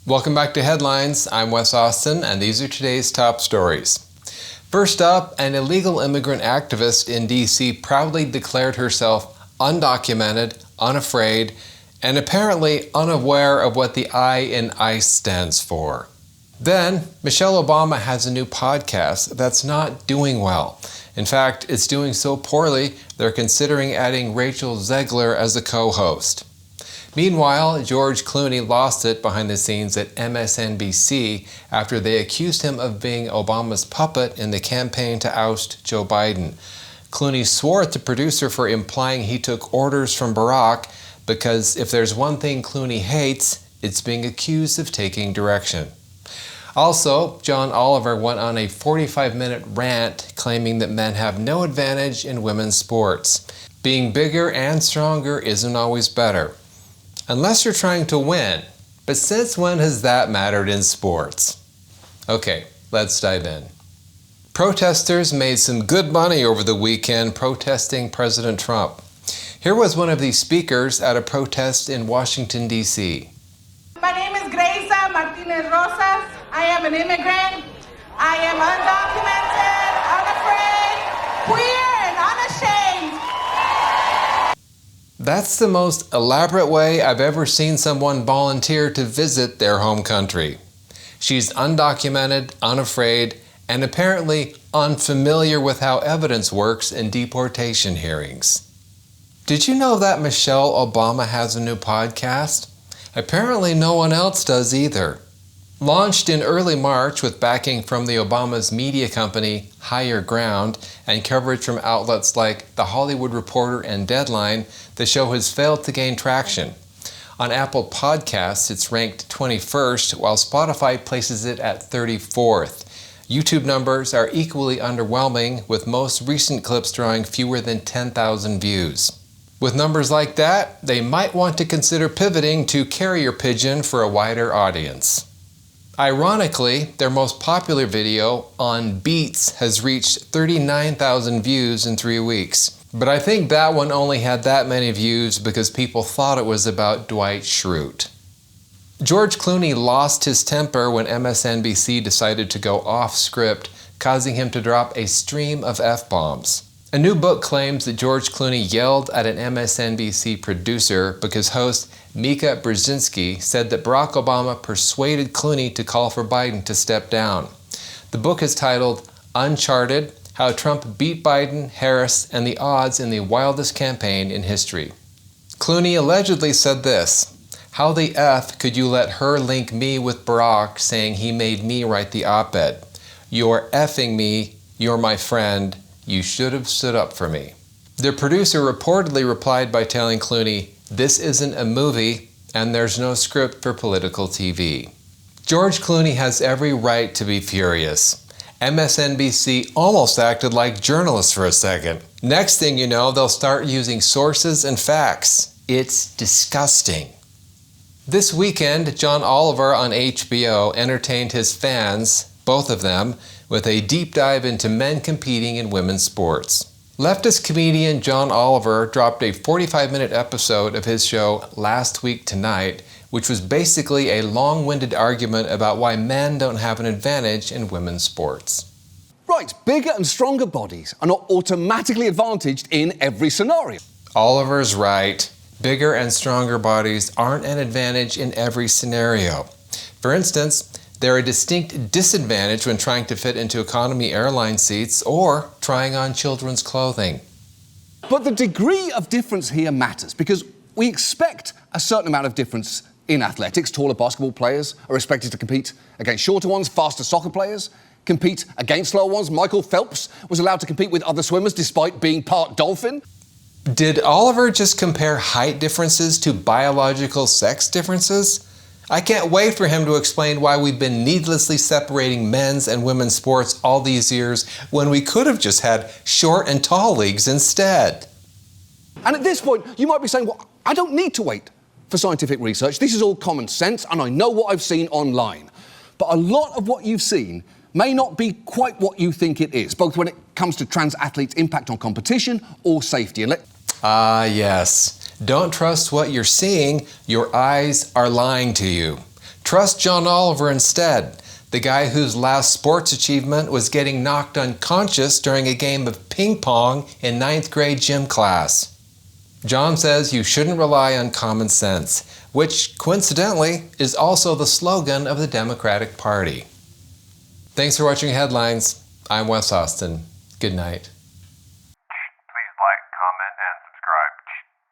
Welcome back to Headlines. I'm Wes Austin, and these are today's top stories. First up, an illegal immigrant activist in D.C. proudly declared herself undocumented, unafraid, and apparently unaware of what the I in ICE stands for. Then, Michelle Obama has a new podcast that's not doing well. In fact, it's doing so poorly, they're considering adding Rachel Zegler as a co-host. Meanwhile, George Clooney lost it behind the scenes at MSNBC after they accused him of being Obama's puppet in the campaign to oust Joe Biden. Clooney swore at the producer for implying he took orders from Barack because if there's one thing Clooney hates, it's being accused of taking direction. Also, John Oliver went on a 45-minute rant claiming that men have no advantage in women's sports. Being bigger and stronger isn't always better. Unless you're trying to win. But since when has that mattered in sports? Okay, let's dive in. Protesters made some good money over the weekend protesting President Trump. Here was one of these speakers at a protest in Washington, D.C. My name is Graisa Martinez Rosas. I am an immigrant. I am undocumented, unafraid, queer, and unashamed. That's the most elaborate way I've ever seen someone volunteer to visit their home country. She's undocumented, unafraid, and apparently unfamiliar with how evidence works in deportation hearings. Did you know that Michelle Obama has a new podcast? Apparently no one else does either. Launched in early March with backing from the Obama's media company Higher Ground and coverage from outlets like The Hollywood Reporter and Deadline, the show has failed to gain traction. On Apple Podcasts, it's ranked 21st, while Spotify places it at 34th. YouTube numbers are equally underwhelming, with most recent clips drawing fewer than 10,000 views. With numbers like that, they might want to consider pivoting to Carrier Pigeon for a wider audience. Ironically, their most popular video, On Beats, has reached 39,000 views in 3 weeks. But I think that one only had that many views because people thought it was about Dwight Schrute. George Clooney lost his temper when MSNBC decided to go off script, causing him to drop a stream of F-bombs. A new book claims that George Clooney yelled at an MSNBC producer because host Mika Brzezinski said that Barack Obama persuaded Clooney to call for Biden to step down. The book is titled Uncharted: How Trump Beat Biden, Harris, and the Odds in the Wildest Campaign in History. Clooney allegedly said this: "How the F could you let her link me with Barack saying he made me write the op-ed? You're effing me, you're my friend, you should have stood up for me." The producer reportedly replied by telling Clooney, "This isn't a movie, and there's no script for political TV." George Clooney has every right to be furious. MSNBC almost acted like journalists for a second. Next thing you know, they'll start using sources and facts. It's disgusting. This weekend, John Oliver on HBO entertained his fans, both of them, with a deep dive into men competing in women's sports. Leftist comedian John Oliver dropped a 45-minute episode of his show Last Week Tonight, which was basically a long-winded argument about why men don't have an advantage in women's sports. Right, bigger and stronger bodies are not automatically advantaged in every scenario. Oliver's right. Bigger and stronger bodies aren't an advantage in every scenario. For instance, they're a distinct disadvantage when trying to fit into economy airline seats or trying on children's clothing. But the degree of difference here matters because we expect a certain amount of difference in athletics. Taller basketball players are expected to compete against shorter ones. Faster soccer players compete against slower ones. Michael Phelps was allowed to compete with other swimmers despite being part dolphin. Did Oliver just compare height differences to biological sex differences? I can't wait for him to explain why we've been needlessly separating men's and women's sports all these years when we could have just had short and tall leagues instead. And at this point, you might be saying, well, I don't need to wait for scientific research. This is all common sense, and I know what I've seen online. But a lot of what you've seen may not be quite what you think it is, both when it comes to trans athletes' impact on competition or safety. Yes. Don't trust what you're seeing. Your eyes are lying to you. Trust John Oliver instead, the guy whose last sports achievement was getting knocked unconscious during a game of ping pong in 9th grade gym class. John says you shouldn't rely on common sense, which coincidentally is also the slogan of the Democratic Party. Thanks for watching Headlines. I'm Wes Austin. Good night.